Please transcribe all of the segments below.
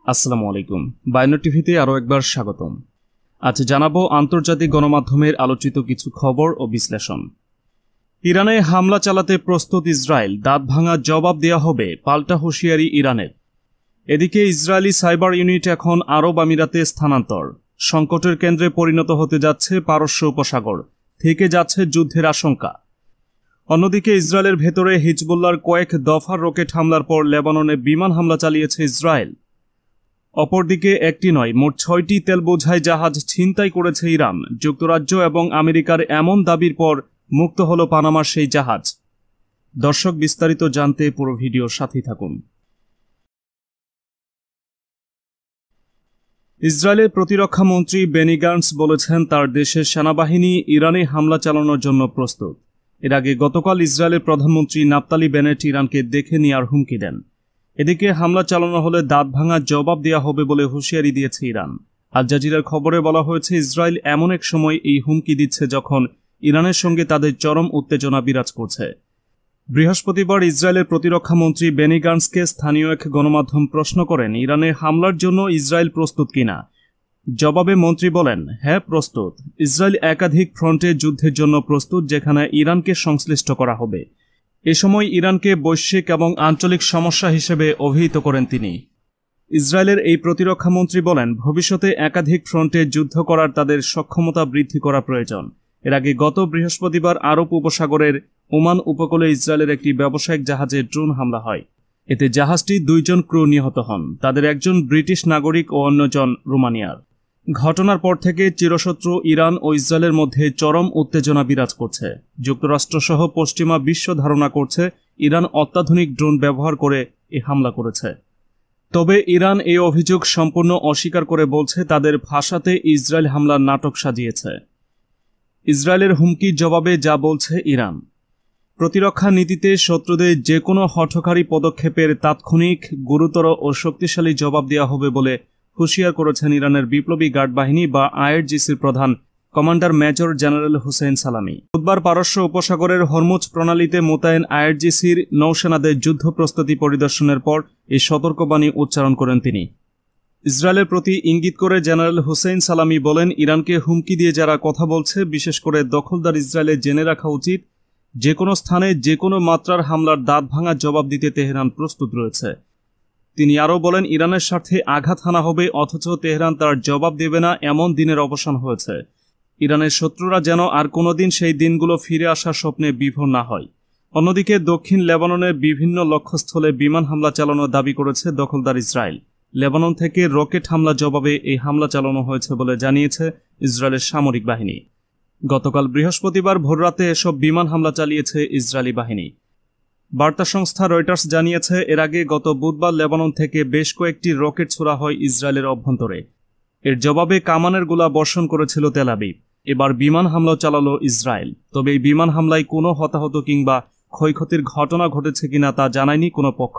আসসালামু আলাইকুম। বায়না টিভিতে আরও একবার স্বাগতম। আজ জানাবো আন্তর্জাতিক গণমাধ্যমের আলোচিত কিছু খবর ও বিশ্লেষণ। ইরানে হামলা চালাতে প্রস্তুত ইসরায়েল, দাঁত ভাঙা জবাব দেওয়া হবে, পাল্টা হুঁশিয়ারি ইরানের। এদিকে ইসরায়েলি সাইবার ইউনিট এখন আরব আমিরাতে স্থানান্তর। সংকটের কেন্দ্রে পরিণত হতে যাচ্ছে পারস্য উপসাগর, থেকে যাচ্ছে যুদ্ধের আশঙ্কা। অন্যদিকে ইসরায়েলের ভেতরে হিজবুল্লাহর কয়েক দফার রকেট হামলার পর লেবাননে বিমান হামলা চালিয়েছে ইসরায়েল। অপরদিকে একটি নয়, মোট ৬টি তেল বোঝাই জাহাজ ছিনতাই করেছে ইরান। যুক্তরাজ্য এবং আমেরিকার এমন দাবির পর মুক্ত হল পানামার সেই জাহাজ। দর্শক, বিস্তারিত জানতে পুরো ভিডিওর সাথেই থাকুন। ইসরায়েলের প্রতিরক্ষা মন্ত্রী বেনি গান্টস বলেছেন তার দেশের সেনাবাহিনী ইরানে হামলা চালানোর জন্য প্রস্তুত। এর আগে গতকাল ইসরায়েলের প্রধানমন্ত্রী নাফতালি বেনেট ইরানকে দেখে নেওয়ার হুমকি দেন। এদিকে হামলা চালানো হলে দাঁত ভাঙা জবাব দেওয়া হবে বলে হুঁশিয়ারি দিয়েছে ইরান। আল জাজিরার খবরে বলা হয়েছে, ইসরায়েল এমন এক সময় এই হুমকি দিচ্ছে যখন ইরানের সঙ্গে তাদের চরম উত্তেজনা বিরাজ করছে। বৃহস্পতিবার ইসরায়েলের প্রতিরক্ষা মন্ত্রী বেনি গান্টসকে স্থানীয় এক গণমাধ্যম প্রশ্ন করেন ইরানের হামলার জন্য ইসরায়েল প্রস্তুত কিনা। জবাবে মন্ত্রী বলেন, হ্যাঁ প্রস্তুত। ইসরায়েল একাধিক ফ্রন্টে যুদ্ধের জন্য প্রস্তুত, যেখানে ইরানকে সংশ্লিষ্ট করা হবে। এ সময় ইরানকে বৈশ্বিক এবং আঞ্চলিক সমস্যা হিসেবে অভিহিত করেন তিনি। ইসরায়েলের এই প্রতিরক্ষা মন্ত্রী বলেন, ভবিষ্যতে একাধিক ফ্রন্টে যুদ্ধ করার তাদের সক্ষমতা বৃদ্ধি করা প্রয়োজন। এর আগে গত বৃহস্পতিবার আরব উপসাগরের ওমান উপকূলে ইসরায়েলের একটি ব্যবসায়িক জাহাজে ড্রোন হামলা হয়। এতে জাহাজটি 2 জন ক্রু নিহত হন। তাদের একজন ব্রিটিশ নাগরিক ও অন্যজন রোমানিয়ার। ঘটনার পর থেকে চিরশত্রু ইরান ও ইসরায়েলের মধ্যে চরম উত্তেজনা বিরাজ করছে। যুক্তরাষ্ট্রসহ পশ্চিমা বিশ্ব ধারণা করছে ইরান অত্যাধুনিক ড্রোন ব্যবহার করে এই হামলা করেছে। তবে ইরান এই অভিযোগ সম্পূর্ণ অস্বীকার করে বলছে তাদের ভাষাতে ইসরায়েল হামলার নাটক সাজিয়েছে। ইসরায়েলের হুমকির জবাবে যা বলছে ইরান। প্রতিরক্ষা নীতিতে শত্রুদের যে কোনো হঠকারী পদক্ষেপের তাৎক্ষণিক, গুরুতর ও শক্তিশালী জবাব দেওয়া হবে বলে হুঁশিয়ার করেছেন ইরানের বিপ্লবী গার্ড বাহিনী বা আইআরজিসির প্রধান কমান্ডার মেজর জেনারেল হুসেইন সালামি। বুধবার পারস্য উপসাগরের হরমুজ প্রণালীতে মোতায়েন আইআরজিসির নৌসেনাদের যুদ্ধ প্রস্তুতি পরিদর্শনের পর এই সতর্কবাণী উচ্চারণ করেন তিনি। ইসরায়েলের প্রতি ইঙ্গিত করে জেনারেল হুসেইন সালামি বলেন, ইরানকে হুমকি দিয়ে যারা কথা বলছে, বিশেষ করে দখলদার ইসরায়েলে জেনে রাখা উচিত, যে কোনো স্থানে যে কোনো মাত্রার হামলার দাঁত ভাঙা জবাব দিতে তেহরান প্রস্তুত রয়েছে। তিনি আরও বলেন, ইরানের স্বার্থে আঘাত হানা হবে, অথচ তেহরান তার জবাব দেবে না, এমন দিনের অবসান হয়েছে। ইরানের শত্রুরা যেন আর কোনোদিন সেই দিনগুলো ফিরে আসার স্বপ্নে বিভোর না হয়। অন্যদিকে দক্ষিণ লেবাননের বিভিন্ন লক্ষ্যস্থলে বিমান হামলা চালানোর দাবি করেছে দখলদার ইসরায়েল। লেবানন থেকে রকেট হামলা জবাবে এই হামলা চালানো হয়েছে বলে জানিয়েছে ইসরায়েলের সামরিক বাহিনী। গতকাল বৃহস্পতিবার ভোররাতে এসব বিমান হামলা চালিয়েছে ইসরায়েলি বাহিনী। বার্তা সংস্থা রয়টার্স জানিয়েছে, এর আগে গত বুধবার লেবানন থেকে বেশ কয়েকটি রকেট ছোড়া হয় ইসরায়েলের অভ্যন্তরে। এর জবাবে কামানের গোলা বর্ষণ করেছিল তেল আবিব। এবার বিমান হামলাও চালালো ইসরায়েল। তবে এই বিমান হামলায় কোনো হতাহত কিংবা ক্ষয়ক্ষতির ঘটনা ঘটেছে কিনা তা জানায়নি কোনো পক্ষ।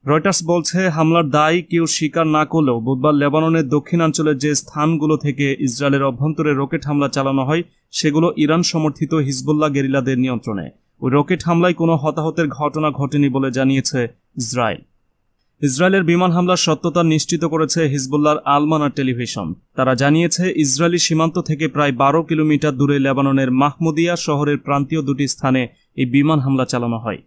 রয়টার্স বলছে, হামলার দায় কেউ স্বীকার না করলেও বুধবার লেবাননের দক্ষিণাঞ্চলের যে স্থানগুলো থেকে ইসরায়েলের অভ্যন্তরে রকেট হামলা চালানো হয়, সেগুলো ইরান সমর্থিত হিজবুল্লাহ গেরিলাদের নিয়ন্ত্রণে। ওই রকেট হামলায় কোনো হতাহতের ঘটনা ঘটেনি বলে জানিয়েছে ইসরায়েল। ইসরায়েলের বিমান হামলার সত্যতা নিশ্চিত করেছে হিজবুল্লাহর আল-মানা টেলিভিশন। তারা জানিয়েছে, ইসরায়েলি সীমান্ত থেকে প্রায় 12 কিলোমিটার দূরে লেবাননের মাহমুদিয়া শহরের প্রান্তীয় দুটি স্থানে এই বিমান হামলা চালানো হয়।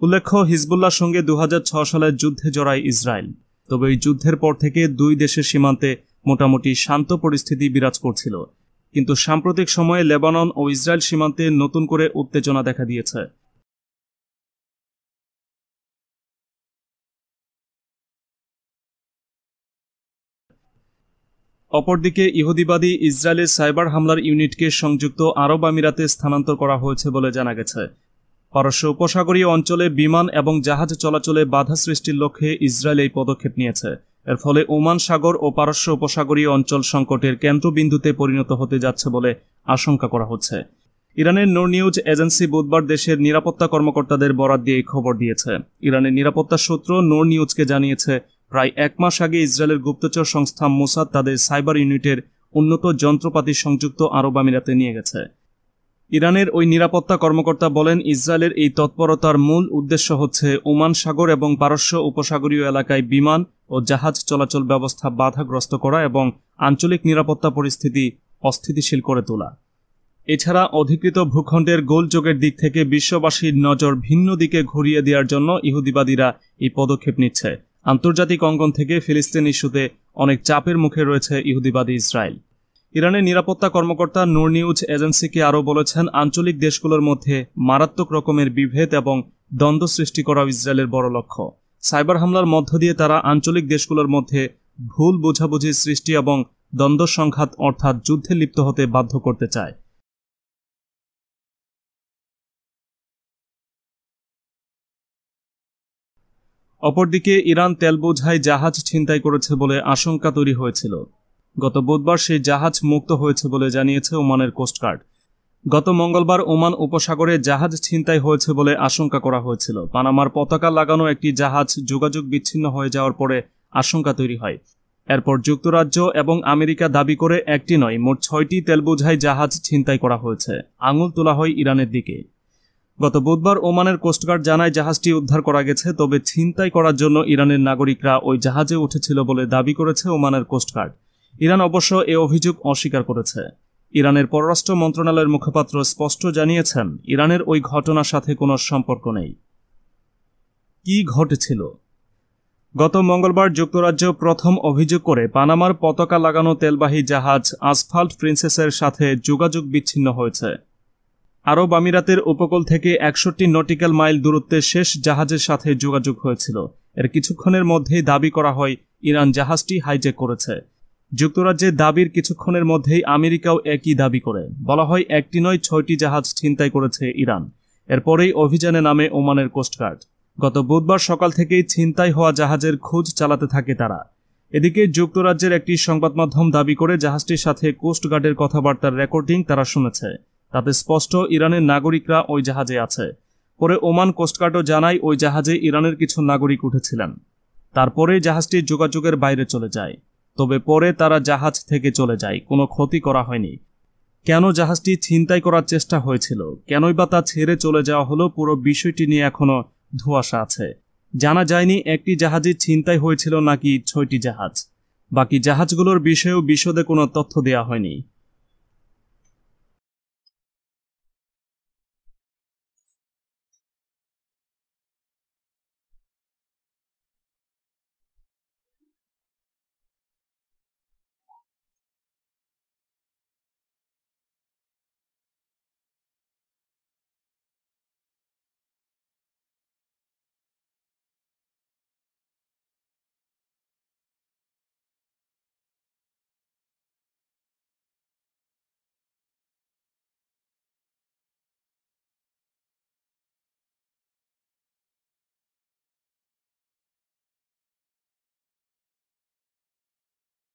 উল্লেখ্য, হিজবুল্লাহর সঙ্গে 2006 সালের যুদ্ধে জড়ায় ইসরায়েল। তবে এই যুদ্ধের পর থেকে দুই দেশের সীমান্তে মোটামুটি শান্ত পরিস্থিতি বিরাজ করছিল। কিন্তু সাম্প্রতিক সময়ে লেবানন ও ইসরায়েল সীমান্তে নতুন করে উত্তেজনা দেখা দিয়েছে। অপরদিকে ইহুদিবাদী ইসরায়েলের সাইবার হামলার ইউনিটকে সংযুক্ত আরব আমিরাতে স্থানান্তর করা হয়েছে বলে জানা গেছে। পারস্য উপসাগরীয় অঞ্চলে বিমান এবং জাহাজ চলাচলে বাধা সৃষ্টির লক্ষ্যে ইসরায়েল এই পদক্ষেপ নিয়েছে। এর ফলে ওমান সাগর ও পারস্য উপসাগরীয় অঞ্চল সংকটের কেন্দ্রবিন্দুতে পরিণত হতে যাচ্ছে বলে আশঙ্কা করা হচ্ছে। ইরানের নূর নিউজ এজেন্সি বুধবার দেশের নিরাপত্তা কর্মকর্তাদের বরাত দিয়ে খবর দিয়েছে। ইরানের নিরাপত্তা সূত্র নূর নিউজকে জানিয়েছে, প্রায় 1 মাস আগে ইসরায়েলের গুপ্তচর সংস্থা মোসাদ তাদের সাইবার ইউনিটের উন্নত যন্ত্রপাতি সংযুক্ত আরব আমিরাতে নিয়ে গেছে। ইরানের ওই নিরাপত্তা কর্মকর্তা বলেন, ইসরায়েলের এই তৎপরতার মূল উদ্দেশ্য হচ্ছে ওমান সাগর এবং পারস্য উপসাগরীয় এলাকায় বিমান ও জাহাজ চলাচল ব্যবস্থা বাধাগ্রস্ত করা এবং আঞ্চলিক নিরাপত্তা পরিস্থিতি অস্থিতিশীল করে তোলা। এছাড়া অধিকৃত ভূখণ্ডের গোলযোগের দিক থেকে বিশ্ববাসীর নজর ভিন্ন দিকে ঘুরিয়ে দেওয়ার জন্য ইহুদিবাদীরা এই পদক্ষেপ নিচ্ছে। আন্তর্জাতিক অঙ্গন থেকে ফিলিস্তিন ইস্যুতে অনেক চাপের মুখে রয়েছে ইহুদিবাদী ইসরায়েল। ইরানের নিরাপত্তা কর্মকর্তা নূর নিউজ এজেন্সিকে আরও বলেছেন, আঞ্চলিক দেশগুলোর মধ্যে মারাত্মক রকমের বিভেদ এবং দ্বন্দ্ব সৃষ্টি করা ইসরায়েলের বড় লক্ষ্য। সাইবার হামলার মধ্য দিয়ে তারা আঞ্চলিক দেশগুলোর মধ্যে ভুল বোঝাবুঝি সৃষ্টি এবং দ্বন্দ্ব সংঘাত অর্থাৎ যুদ্ধে লিপ্ত হতে বাধ্য করতে চায়। অপরদিকে ইরান তেলবোঝাই জাহাজ ছিনতাই করেছে বলে আশঙ্কা তৈরি হয়েছিল। গত বুধবার সেই জাহাজ মুক্ত হয়েছে বলে জানিয়েছে ওমানের কোস্টগার্ড। গত মঙ্গলবার ওমান উপসাগরে জাহাজ ছিনতাই হয়েছে বলে আশঙ্কা করা হয়েছিল। পানামার পতাকা লাগানো একটি জাহাজ যোগাযোগ বিচ্ছিন্ন হয়ে যাওয়ার পরে আশঙ্কা তৈরি হয়। এরপর যুক্তরাজ্য এবং আমেরিকা দাবি করে একটি নয়, মোট 6টি তেলবোঝাই জাহাজ ছিনতাই করা হয়েছে। আঙুল তোলা হয় ইরানের দিকে। গত বুধবার ওমানের কোস্টগার্ড জানায় জাহাজটি উদ্ধার করা গেছে, তবে ছিনতাই করার জন্য ইরানের নাগরিকরা ওই জাহাজে উঠেছিল বলে দাবি করেছে ওমানের কোস্টগার্ড। ইরান অবশ্য এ অভিযোগ অস্বীকার করেছে। ইরানের পররাষ্ট্র মন্ত্রণালয়ের মুখপাত্র স্পষ্ট জানিয়েছেন, ইরানের ওই ঘটনার সাথে কোনো সম্পর্ক নেই। কি ঘটেছিল? গত মঙ্গলবার যুক্তরাজ্য প্রথম অভিযোগ করে পানামার পতাকা লাগানো তেলবাহী জাহাজ আসফাল্ট প্রিন্সেসের সাথে যোগাযোগ বিচ্ছিন্ন হয়েছে। আরব আমিরাতের উপকূল থেকে 61 নটিক্যাল মাইল দূরত্বে শেষ জাহাজের সাথে যোগাযোগ হয়েছিল। এর কিছুক্ষণের মধ্যেই দাবি করা হয় ইরান জাহাজটি হাইজ্যাক করেছে। যুক্তরাজ্যের দাবির কিছুক্ষণের মধ্যেই আমেরিকাও একই দাবি করে। বলা হয় একটি নয় 6টি জাহাজ ছিনতাই করেছে ইরান। এরপরেই অভিযানে নামে ওমানের কোস্টগার্ড। গত বুধবার সকাল থেকেই ছিনতাই হওয়া জাহাজের খোঁজ চালাতে থাকে তারা। এদিকে যুক্তরাজ্যের একটি সংবাদ মাধ্যম দাবি করে জাহাজটির সাথে কোস্টগার্ডের কথাবার্তার রেকর্ডিং তারা শুনেছে। তাতে স্পষ্ট ইরানের নাগরিকরা ওই জাহাজে আছে। পরে ওমান কোস্টগার্ডও জানায় ওই জাহাজে ইরানের কিছু নাগরিক উঠেছিলেন। তারপরে জাহাজটি যোগাযোগের বাইরে চলে যায়। তবে পরে তারা জাহাজ থেকে চলে যায়, কোনো ক্ষতি করা হয়নি। কেন জাহাজটি ছিনতাই করার চেষ্টা হয়েছিল, কেনই বা তা ছেড়ে চলে যাওয়া হলো, পুরো বিষয়টি নিয়ে এখনো ধোঁয়াশা আছে। জানা যায়নি একটি জাহাজে ছিনতাই হয়েছিল নাকি 6টি জাহাজ। বাকি জাহাজগুলোর বিষয়েও বিশদে কোনো তথ্য দেওয়া হয়নি।